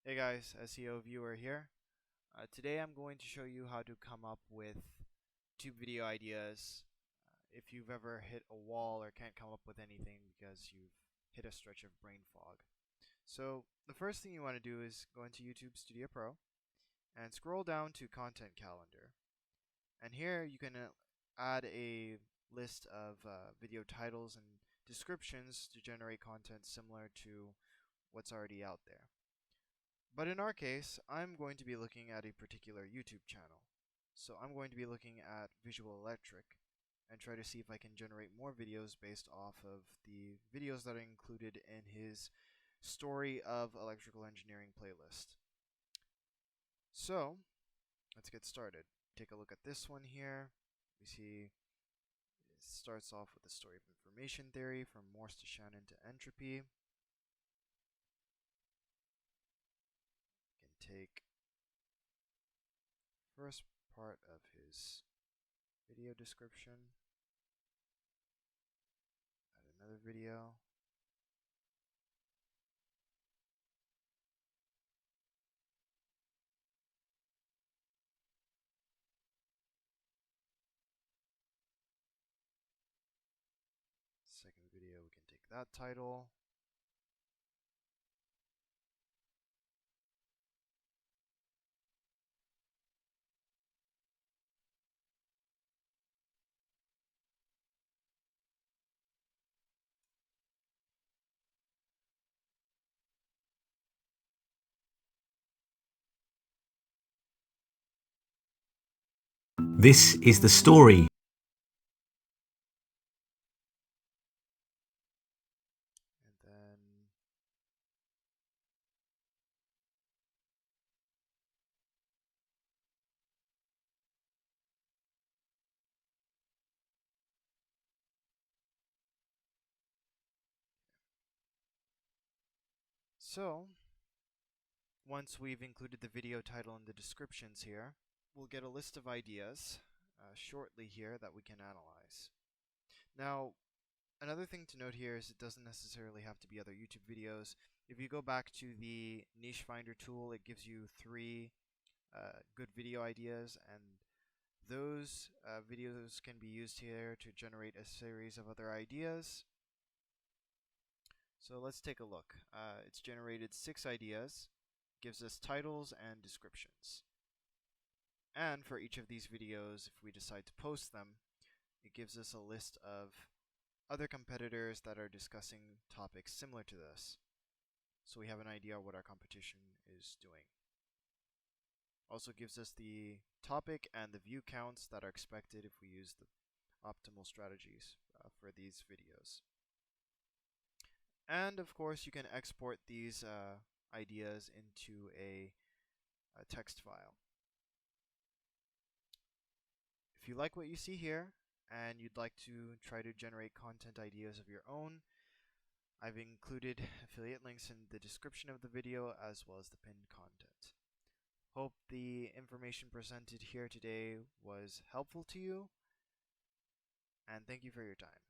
Hey guys, SEO Viewer here. Today I'm going to show you how to come up with YouTube video ideas if you've ever hit a wall or can't come up with anything because you've hit a stretch of brain fog. So the first thing you want to do is go into YouTube Studio Pro and scroll down to Content Calendar. And here you can add a list of video titles and descriptions to generate content similar to what's already out there. But in our case, I'm going to be looking at a particular YouTube channel. So I'm going to be looking at Visual Electric and try to see if I can generate more videos based off of the videos that are included in his Story of Electrical Engineering playlist. So let's get started. Take a look at this one here. We see it starts off with the story of information theory from Morse to Shannon to entropy. Take first part of his video description, add another video, second video we can take that title, This is the story. and then so once we've included the video title and the descriptions here, we'll get a list of ideas shortly here that we can analyze. Now, another thing to note here is it doesn't necessarily have to be other YouTube videos. If you go back to the niche finder tool, it gives you three good video ideas, and those videos can be used here to generate a series of other ideas. So let's take a look. It's generated 6 ideas, gives us titles and descriptions. And for each of these videos, if we decide to post them, it gives us a list of other competitors that are discussing topics similar to this. So we have an idea what our competition is doing. Also gives us the topic and the view counts that are expected if we use the optimal strategies for these videos. And of course you can export these ideas into a text file. If you like what you see here and you'd like to try to generate content ideas of your own, I've included affiliate links in the description of the video as well as the pinned content. Hope the information presented here today was helpful to you, and thank you for your time.